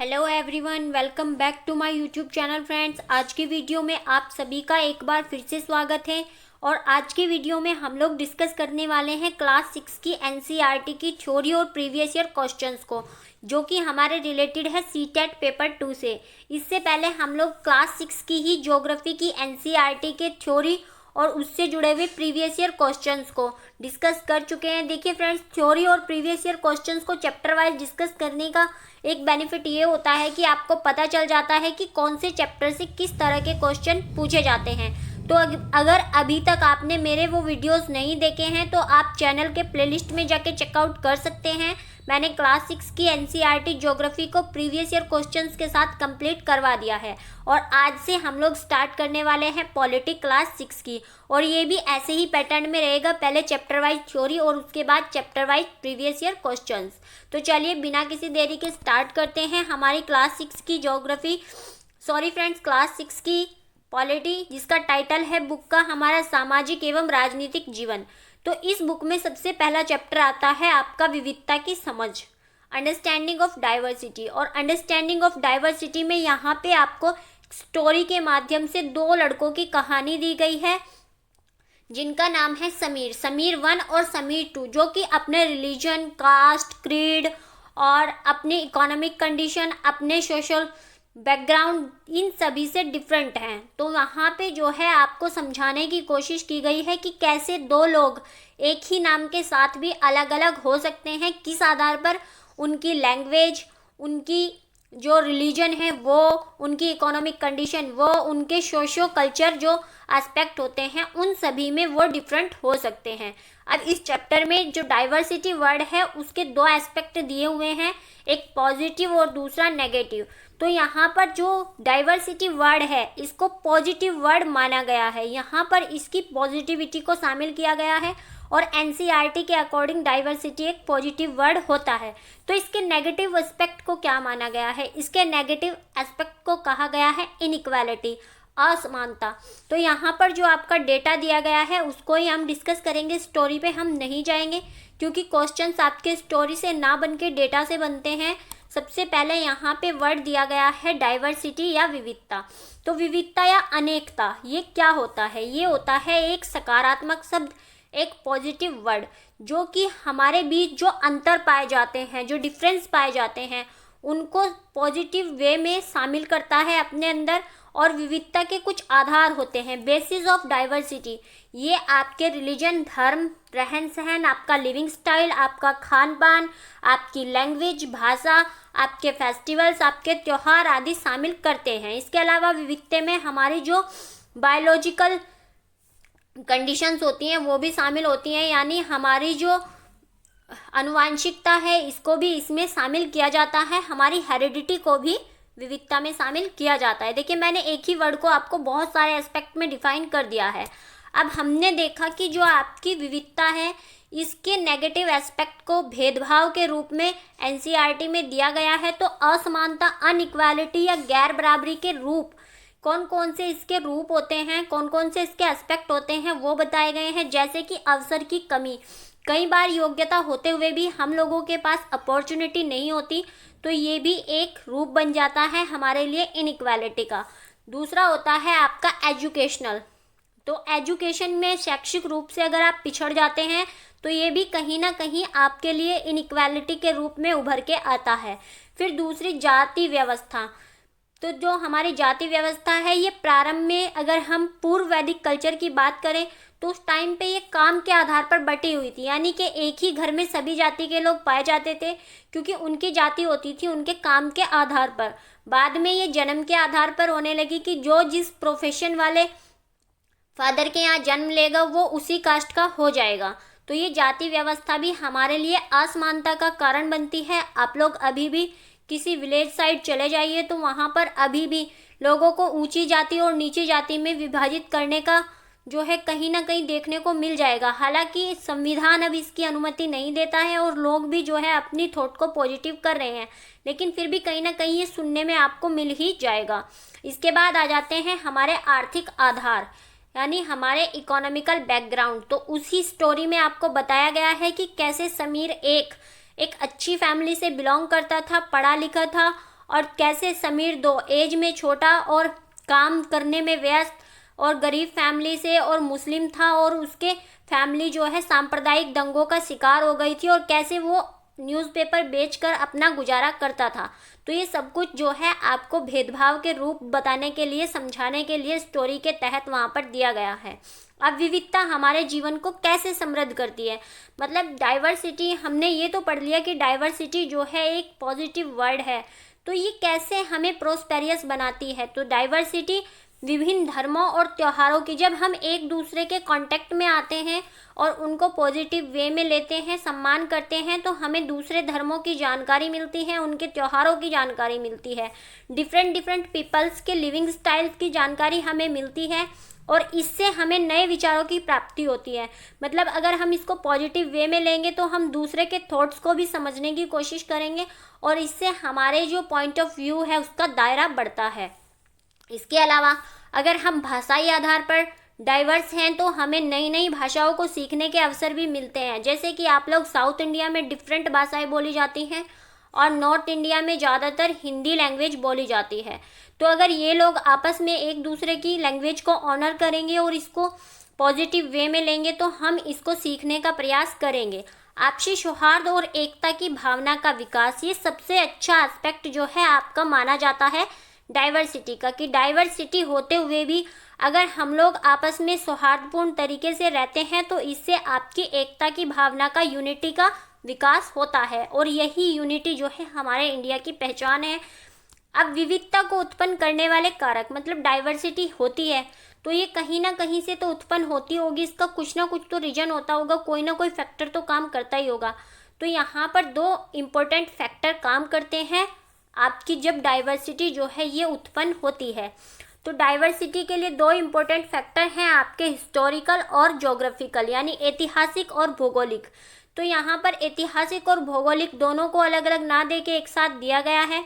Hello everyone, welcome back to my YouTube channel friends. आज की video में आप सभी का एक बार फिर से स्वागत है। और आज की वीडियो में हम लोग डिस्कस करने वाले हैं क्लास 6 की एनसीईआरटी की थ्योरी और प्रीवियस ईयर क्वेश्चंस को, जो कि हमारे रिलेटेड है सीटेट पेपर 2 से। इससे पहले हम लोग क्लास 6 की ही ज्योग्राफी की एनसीईआरटी के थ्योरी और उससे जुड़े हुए प्रीवियस ईयर क्वेश्चंस को डिस्कस कर चुके हैं। देखिए फ्रेंड्स, थ्योरी और प्रीवियस ईयर क्वेश्चंस को चैप्टर वाइज डिस्कस करने का एक बेनिफिट ये होता है कि आपको पता चल जाता है कि कौन से चैप्टर से किस तरह के क्वेश्चन पूछे जाते हैं। तो अगर अभी तक आपने मेरे वो वीडियोस नहीं देखे हैं तो आप चैनल के प्लेलिस्ट में जाके चेकआउट कर सकते हैं। मैंने क्लास 6 की एनसीईआरटी ज्योग्राफी को प्रीवियस ईयर क्वेश्चंस के साथ कंप्लीट करवा दिया है और आज से हम लोग स्टार्ट करने वाले हैं पॉलिटी क्लास 6 की। और ये भी ऐसे ही पैटर्न में रहेगा, पहले चैप्टर वाइज थ्योरी और उसके बाद chapter wise previous year questions. तो चलिए बिना किसी देरी के स्टार्ट करते हैं हमारी क्लास 6 की ज्योग्राफी, क्लास 6 की पॉलिटी, जिसका टाइटल है बुक का हमारा सामाजिक एवं राजनीतिक जीवन। तो इस बुक में सबसे पहला चैप्टर आता है आपका विविधता की समझ, अंडरस्टैंडिंग ऑफ डाइवर्सिटी। और अंडरस्टैंडिंग ऑफ डाइवर्सिटी में यहाँ पे आपको स्टोरी के माध्यम से दो लड़कों की कहानी दी गई है, जिनका नाम है समीर 1 और समीर 2, जो कि अपने रिलीजन, कास्ट, क्रीड और अपने इकोनॉमिक कंडीशन, अपने सोशल बैकग्राउंड, इन सभी से डिफरेंट हैं। तो वहाँ पे जो है आपको समझाने की कोशिश की गई है कि कैसे दो लोग एक ही नाम के साथ भी अलग अलग हो सकते हैं, किस आधार पर, उनकी लैंग्वेज, उनकी जो रिलीजन है वो, उनकी इकोनॉमिक कंडीशन वो, उनके सोशो कल्चर जो एस्पेक्ट होते हैं उन सभी में वो डिफरेंट हो सकते हैं। अब इस चैप्टर में जो डाइवर्सिटी वर्ड है उसके दो एस्पेक्ट दिए हुए हैं, एक पॉजिटिव और दूसरा नेगेटिव। तो यहाँ पर जो डाइवर्सिटी वर्ड है इसको पॉजिटिव वर्ड माना गया है, यहाँ पर इसकी पॉजिटिविटी को शामिल किया गया है और एनसीईआरटी के अकॉर्डिंग डाइवर्सिटी एक पॉजिटिव वर्ड होता है। तो इसके नेगेटिव एस्पेक्ट को क्या माना गया है? इसके नेगेटिव एस्पेक्ट को कहा गया है इनइक्वालिटी, असमानता। तो यहाँ पर जो आपका डेटा दिया गया है उसको ही हम डिस्कस करेंगे, स्टोरी पे हम नहीं जाएंगे क्योंकि क्वेश्चंस आपके स्टोरी से ना बन के डेटा से बनते हैं। सबसे पहले यहाँ पे वर्ड दिया गया है डाइवर्सिटी या विविधता। तो विविधता या अनेकता ये क्या होता है? ये होता है एक सकारात्मक शब्द, एक पॉजिटिव वर्ड, जो कि हमारे बीच जो अंतर पाए जाते हैं, जो डिफरेंस पाए जाते हैं, उनको पॉजिटिव वे में शामिल करता है अपने अंदर। और विविधता के कुछ आधार होते हैं, बेसिस ऑफ डाइवर्सिटी। ये आपके रिलीजन, धर्म, रहन सहन, आपका लिविंग स्टाइल, आपका खान पान, आपकी लैंग्वेज, भाषा, आपके फेस्टिवल्स, आपके त्यौहार आदि शामिल करते हैं। इसके अलावा विविधता में हमारी जो बायोलॉजिकल कंडीशंस होती हैं वो भी शामिल होती हैं, यानी हमारी जो आनुवांशिकता है इसको भी इसमें शामिल किया जाता है, हमारी हेरिडिटी को भी विविधता में शामिल किया जाता है। देखिए, मैंने एक ही वर्ड को आपको बहुत सारे एस्पेक्ट में डिफाइन कर दिया है। अब हमने देखा कि जो आपकी विविधता है इसके नेगेटिव एस्पेक्ट को भेदभाव के रूप में एनसीईआरटी में दिया गया है। तो असमानता, अनइक्वालिटी या गैर बराबरी के रूप, कौन कौन से इसके रूप होते हैं, कौन कौन से इसके एस्पेक्ट होते हैं वो बताए गए हैं। जैसे कि अवसर की कमी, कई बार योग्यता होते हुए भी हम लोगों के पास अपॉर्चुनिटी नहीं होती, तो ये भी एक रूप बन जाता है हमारे लिए इनइक्वालिटी का। दूसरा होता है आपका एजुकेशनल। तो एजुकेशन में शैक्षिक रूप से अगर आप पिछड़ जाते हैं तो ये भी कहीं ना कहीं आपके लिए इनइक्वालिटी के रूप में उभर के आता है। फिर दूसरी जाति व्यवस्था। तो जो हमारी जाति व्यवस्था है ये प्रारंभ में, अगर हम पूर्व वैदिक कल्चर की बात करें तो उस टाइम पे ये काम के आधार पर बटी हुई थी, यानी कि एक ही घर में सभी जाति के लोग पाए जाते थे क्योंकि उनकी जाति होती थी उनके काम के आधार पर। बाद में ये जन्म के आधार पर होने लगी कि जो जिस प्रोफेशन वाले फादर के यहाँ जन्म लेगा वो उसी कास्ट का हो जाएगा। तो ये जाति व्यवस्था भी हमारे लिए असमानता का कारण बनती है। आप लोग अभी भी किसी विलेज साइड चले जाइए तो वहाँ पर अभी भी लोगों को ऊंची जाति और नीची जाति में विभाजित करने का जो है कहीं ना कहीं देखने को मिल जाएगा। हालांकि संविधान अब इसकी अनुमति नहीं देता है और लोग भी जो है अपनी थॉट को पॉजिटिव कर रहे हैं, लेकिन फिर भी कहीं ना कहीं ये सुनने में आपको मिल ही जाएगा। इसके बाद आ जाते हैं हमारे आर्थिक आधार, यानी हमारे इकोनॉमिकल बैकग्राउंड। तो उसी स्टोरी में आपको बताया गया है कि कैसे समीर एक अच्छी फैमिली से बिलोंग करता था, पढ़ा लिखा था और कैसे समीर दो एज में छोटा और काम करने में व्यस्त और गरीब फैमिली से और मुस्लिम था और उसके फैमिली जो है सांप्रदायिक दंगों का शिकार हो गई थी और कैसे वो न्यूज़पेपर बेचकर अपना गुजारा करता था। तो ये सब कुछ जो है आपको भेदभाव के रूप बताने के लिए, समझाने के लिए स्टोरी के तहत वहाँ पर दिया गया है। अब विविधता हमारे जीवन को कैसे समृद्ध करती है, मतलब डाइवर्सिटी, हमने ये तो पढ़ लिया कि डाइवर्सिटी जो है एक पॉजिटिव वर्ड है, तो ये कैसे हमें प्रोस्पेरियस बनाती है। तो डाइवर्सिटी विभिन्न धर्मों और त्योहारों की, जब हम एक दूसरे के कांटेक्ट में आते हैं और उनको पॉजिटिव वे में लेते हैं, सम्मान करते हैं, तो हमें दूसरे धर्मों की जानकारी मिलती है, उनके त्योहारों की जानकारी मिलती है, डिफरेंट पीपल्स के लिविंग स्टाइल्स की जानकारी हमें मिलती है और इससे हमें नए विचारों की प्राप्ति होती है। मतलब अगर हम इसको पॉजिटिव वे में लेंगे तो हम दूसरे के थॉट्स को भी समझने की कोशिश करेंगे और इससे हमारे जो पॉइंट ऑफ व्यू है उसका दायरा बढ़ता है। इसके अलावा अगर हम भाषाई आधार पर डाइवर्स हैं तो हमें नई नई भाषाओं को सीखने के अवसर भी मिलते हैं। जैसे कि आप लोग साउथ इंडिया में डिफरेंट भाषाएं बोली जाती हैं और नॉर्थ इंडिया में ज़्यादातर हिंदी लैंग्वेज बोली जाती है। तो अगर ये लोग आपस में एक दूसरे की लैंग्वेज को ऑनर करेंगे और इसको पॉजिटिव वे में लेंगे तो हम इसको सीखने का प्रयास करेंगे। आपसी सौहार्द और एकता की भावना का विकास, ये सबसे अच्छा एस्पेक्ट जो है आपका माना जाता है डाइवर्सिटी का, कि डाइवर्सिटी होते हुए भी अगर हम लोग आपस में सौहार्दपूर्ण तरीके से रहते हैं तो इससे आपकी एकता की भावना का, यूनिटी का विकास होता है और यही यूनिटी जो है हमारे इंडिया की पहचान है। अब विविधता को उत्पन्न करने वाले कारक, मतलब डाइवर्सिटी होती है तो ये कहीं ना कहीं से तो उत्पन्न होती होगी, इसका कुछ ना कुछ तो रीजन होता होगा, कोई ना कोई फैक्टर तो काम करता ही होगा। तो यहाँ पर दो इम्पोर्टेंट फैक्टर काम करते हैं आपकी जब डाइवर्सिटी जो है ये उत्पन्न होती है। तो डाइवर्सिटी के लिए दो इम्पोर्टेंट फैक्टर हैं आपके हिस्टोरिकल और ज्योग्राफिकल, यानी ऐतिहासिक और भौगोलिक। तो यहाँ पर ऐतिहासिक और भौगोलिक दोनों को अलग अलग ना दे के एक साथ दिया गया है।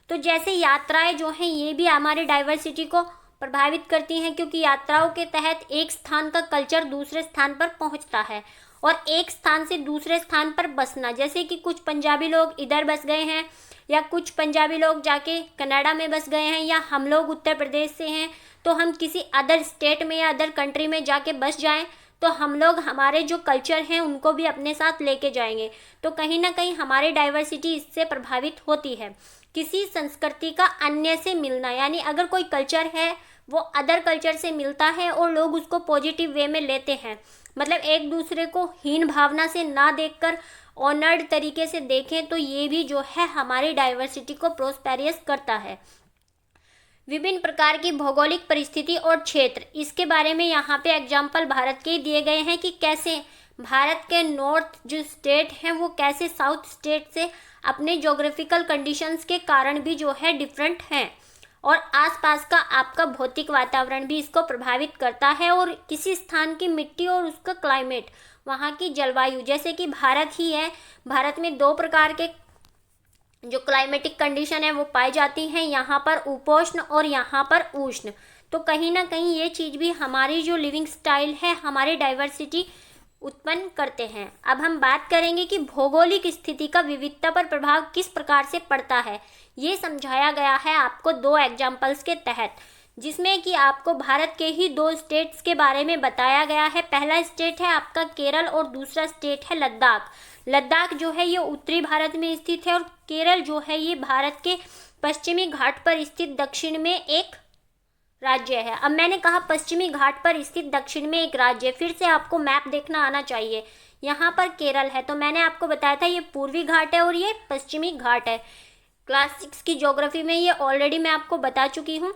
तो जैसे यात्राएं जो हैं ये भी हमारे डाइवर्सिटी को प्रभावित करती हैं, क्योंकि यात्राओं के तहत एक स्थान का कल्चर दूसरे स्थान पर पहुंचता है और एक स्थान से दूसरे स्थान पर बसना, जैसे कि कुछ पंजाबी लोग इधर बस गए हैं या कुछ पंजाबी लोग जाके कनाडा में बस गए हैं या हम लोग उत्तर प्रदेश से हैं तो हम किसी अदर स्टेट में या अदर कंट्री में जाके बस जाएं तो हम लोग हमारे जो कल्चर हैं उनको भी अपने साथ लेके जाएंगे। तो कहीं ना कहीं हमारी डाइवर्सिटी इससे प्रभावित होती है। किसी संस्कृति का अन्य से मिलना, यानी अगर कोई कल्चर है वो अदर कल्चर से मिलता है और लोग उसको पॉजिटिव वे में लेते हैं, मतलब एक दूसरे को हीन भावना से ना देखकर ऑनर्ड तरीके से देखें, तो ये भी जो है हमारी डाइवर्सिटी को प्रोस्पेरियस करता है। विभिन्न प्रकार की भौगोलिक परिस्थिति और क्षेत्र, इसके बारे में यहाँ पे एग्जाम्पल भारत के दिए गए हैं कि कैसे भारत के नॉर्थ जो स्टेट हैं वो कैसे साउथ स्टेट से अपने ज्योग्राफिकल कंडीशंस के कारण भी जो है डिफरेंट हैं और आसपास का आपका भौतिक वातावरण भी इसको प्रभावित करता है और किसी स्थान की मिट्टी और उसका क्लाइमेट, वहाँ की जलवायु, जैसे कि भारत ही है, भारत में दो प्रकार के जो क्लाइमेटिक कंडीशन है वो पाई जाती हैं, यहाँ पर उपोष्ण और यहाँ पर उष्ण। तो कहीं ना कहीं ये चीज़ भी हमारी जो लिविंग स्टाइल है, हमारी डाइवर्सिटी उत्पन्न करते हैं। अब हम बात करेंगे कि भौगोलिक स्थिति का विविधता पर प्रभाव किस प्रकार से पड़ता है। ये समझाया गया है आपको दो एग्जाम्पल्स के तहत, जिसमें कि आपको भारत के ही दो स्टेट्स के बारे में बताया गया है। पहला स्टेट है आपका केरल और दूसरा स्टेट है लद्दाख। लद्दाख जो है ये उत्तरी भारत में स्थित है और केरल जो है ये भारत के पश्चिमी घाट पर स्थित दक्षिण में एक राज्य है। अब मैंने कहा पश्चिमी घाट पर स्थित दक्षिण में एक राज्य, फिर से आपको मैप देखना आना चाहिए। यहाँ पर केरल है तो मैंने आपको बताया था ये पूर्वी घाट है और ये पश्चिमी घाट है। क्लास 6 की ज्योग्राफी में ये ऑलरेडी मैं आपको बता चुकी हूँ।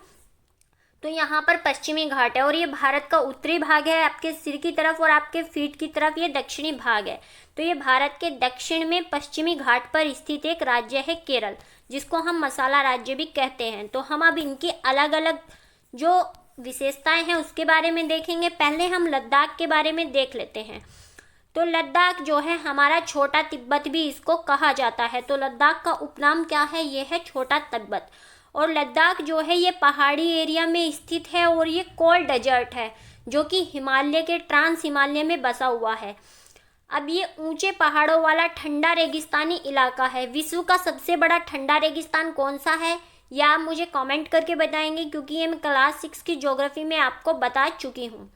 तो यहाँ पर पश्चिमी घाट है और ये भारत का उत्तरी भाग है, आपके सिर की तरफ और आपके फीट की तरफ ये दक्षिणी भाग है। तो ये भारत के दक्षिण में पश्चिमी घाट पर स्थित एक राज्य है केरल, जिसको हम मसाला राज्य भी कहते हैं। तो हम अब इनकी अलग अलग जो विशेषताएं हैं उसके बारे में देखेंगे। पहले हम लद्दाख के बारे में देख लेते हैं। तो लद्दाख जो है हमारा छोटा तिब्बत भी इसको कहा जाता है। तो लद्दाख का उपनाम क्या है, ये है छोटा तिब्बत। और लद्दाख जो है ये पहाड़ी एरिया में स्थित है और ये कोल्ड डेजर्ट है जो कि हिमालय के ट्रांस हिमालय में बसा हुआ है। अब ये ऊंचे पहाड़ों वाला ठंडा रेगिस्तानी इलाका है। विश्व का सबसे बड़ा ठंडा रेगिस्तान कौन सा है, या आप मुझे कमेंट करके बताएंगे, क्योंकि ये मैं क्लास 6 की ज्योग्राफी में आपको बता चुकी हूँ।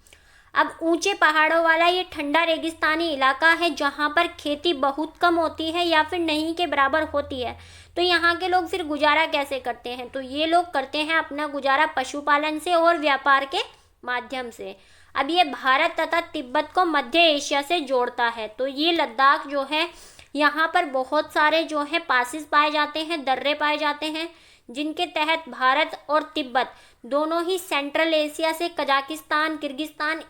अब ऊंचे पहाड़ों वाला ये ठंडा रेगिस्तानी इलाका है जहाँ पर खेती बहुत कम होती है या फिर नहीं के बराबर होती है। तो यहाँ के लोग फिर गुजारा कैसे करते हैं, तो ये लोग करते हैं अपना गुजारा पशुपालन से और व्यापार के माध्यम से। अब ये भारत तथा तिब्बत को मध्य एशिया से जोड़ता है। तो ये लद्दाख जो है, यहाँ पर बहुत सारे जो है पासिस पाए जाते हैं, दर्रे पाए जाते हैं, जिनके तहत भारत और तिब्बत दोनों ही सेंट्रल एशिया से कजाकिस्तान, किर्गिस्तान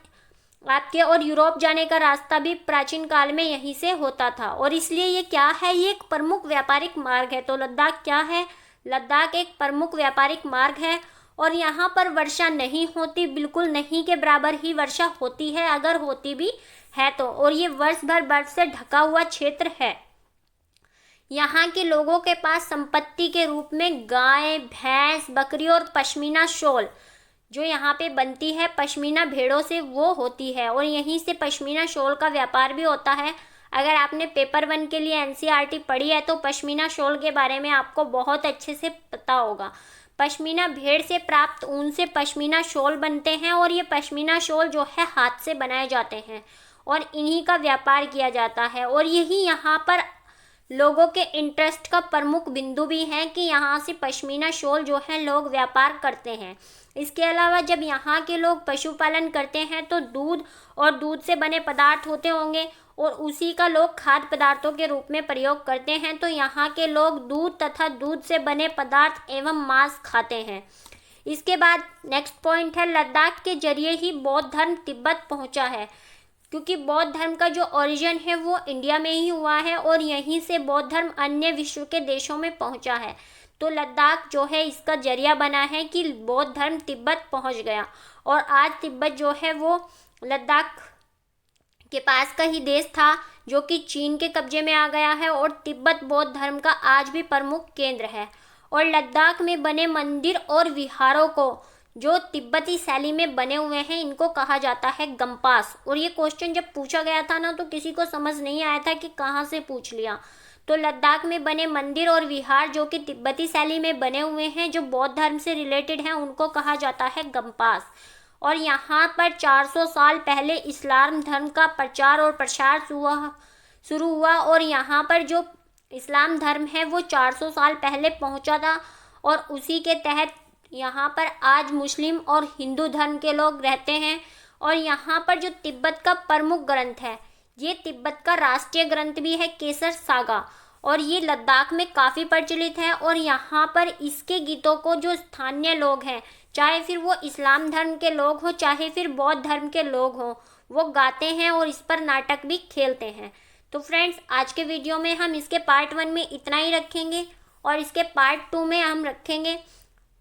आपके और यूरोप जाने का रास्ता भी प्राचीन काल में यहीं से होता था। और इसलिए ये क्या है, ये एक प्रमुख व्यापारिक मार्ग है। तो लद्दाख क्या है, लद्दाख एक प्रमुख व्यापारिक मार्ग है और यहाँ पर वर्षा नहीं होती, बिल्कुल नहीं के बराबर ही वर्षा होती है, अगर होती भी है तो। और ये वर्ष भर बर्फ से ढका हुआ क्षेत्र है। यहाँ के लोगों के पास संपत्ति के रूप में गाय, भैंस, बकरी और पश्मीना शॉल जो यहाँ पे बनती है पश्मीना भेड़ों से, वो होती है। और यहीं से पश्मीना शॉल का व्यापार भी होता है। अगर आपने पेपर 1 के लिए एनसीईआरटी पढ़ी है तो पश्मीना शॉल के बारे में आपको बहुत अच्छे से पता होगा। पश्मीना भेड़ से प्राप्त ऊन से पश्मीना शॉल बनते हैं और ये पश्मीना शॉल जो है हाथ से बनाए जाते हैं और इन्हीं का व्यापार किया जाता है। और यही यहाँ पर लोगों के इंटरेस्ट का प्रमुख बिंदु भी है कि यहाँ से पश्मीना शॉल जो है लोग व्यापार करते हैं। इसके अलावा जब यहाँ के लोग पशुपालन करते हैं तो दूध और दूध से बने पदार्थ होते होंगे और उसी का लोग खाद्य पदार्थों के रूप में प्रयोग करते हैं। तो यहाँ के लोग दूध तथा दूध से बने पदार्थ एवं मांस खाते हैं। इसके बाद नेक्स्ट पॉइंट है, लद्दाख के जरिए ही बौद्ध धर्म तिब्बत पहुँचा है, क्योंकि बौद्ध धर्म का जो ओरिजिन है वो इंडिया में ही हुआ है और यहीं से बौद्ध धर्म अन्य विश्व के देशों में पहुँचा है। तो लद्दाख जो है इसका जरिया बना है कि बौद्ध धर्म तिब्बत पहुंच गया और आज तिब्बत जो है वो लद्दाख के पास का ही देश था जो कि चीन के कब्जे में आ गया है और तिब्बत बौद्ध धर्म का आज भी प्रमुख केंद्र है। और लद्दाख में बने मंदिर और विहारों को जो तिब्बती शैली में बने हुए हैं इनको कहा जाता है गंपास। और ये क्वेश्चन जब पूछा गया था ना तो किसी को समझ नहीं आया था कि कहाँ से पूछ लिया। तो लद्दाख में बने मंदिर और विहार जो कि तिब्बती शैली में बने हुए हैं, जो बौद्ध धर्म से रिलेटेड हैं, उनको कहा जाता है गंपास। और यहाँ पर 400 साल पहले इस्लाम धर्म का प्रचार और प्रसार शुरू हुआ और यहाँ पर जो इस्लाम धर्म है वो 400 साल पहले पहुँचा था और उसी के तहत यहाँ पर आज मुस्लिम और हिंदू धर्म के लोग रहते हैं। और यहाँ पर जो तिब्बत का प्रमुख ग्रंथ है, ये तिब्बत का राष्ट्रीय ग्रंथ भी है, केसर सागा, और ये लद्दाख में काफ़ी प्रचलित है। और यहाँ पर इसके गीतों को जो स्थानीय लोग हैं, चाहे फिर वो इस्लाम धर्म के लोग हों चाहे फिर बौद्ध धर्म के लोग हों, वो गाते हैं और इस पर नाटक भी खेलते हैं। तो फ्रेंड्स, आज के वीडियो में हम इसके पार्ट 1 में इतना ही रखेंगे और इसके पार्ट 2 में हम रखेंगे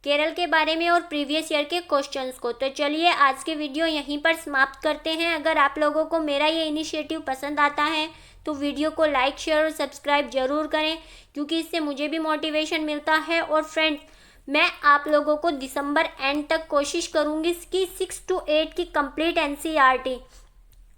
केरल के बारे में और प्रीवियस ईयर के क्वेश्चंस को। तो चलिए आज के वीडियो यहीं पर समाप्त करते हैं। अगर आप लोगों को मेरा ये इनिशिएटिव पसंद आता है तो वीडियो को लाइक, शेयर और सब्सक्राइब जरूर करें, क्योंकि इससे मुझे भी मोटिवेशन मिलता है। और फ्रेंड्स, मैं आप लोगों को दिसंबर एंड तक कोशिश करूँगी कि 6 to 8 की कंप्लीट एनसीईआरटी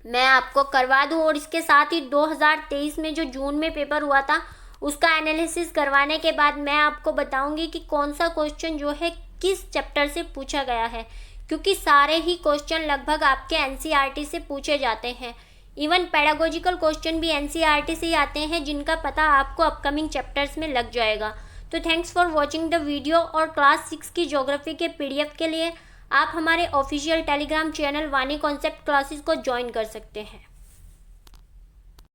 मैं आपको करवा दूँ। और इसके साथ ही 2023 में जो जून में पेपर हुआ था उसका एनालिसिस करवाने के बाद मैं आपको बताऊंगी कि कौन सा क्वेश्चन जो है किस चैप्टर से पूछा गया है, क्योंकि सारे ही क्वेश्चन लगभग आपके एनसीईआरटी से पूछे जाते हैं। इवन पेडागोजिकल क्वेश्चन भी एनसीईआरटी से ही आते हैं, जिनका पता आपको अपकमिंग चैप्टर्स में लग जाएगा। तो thanks for watching the video. और क्लास 6 की ज्योग्राफी के PDF के लिए आप हमारे ऑफिशियल टेलीग्राम चैनल वाणी कॉन्सेप्ट क्लासेस को ज्वाइन कर सकते हैं।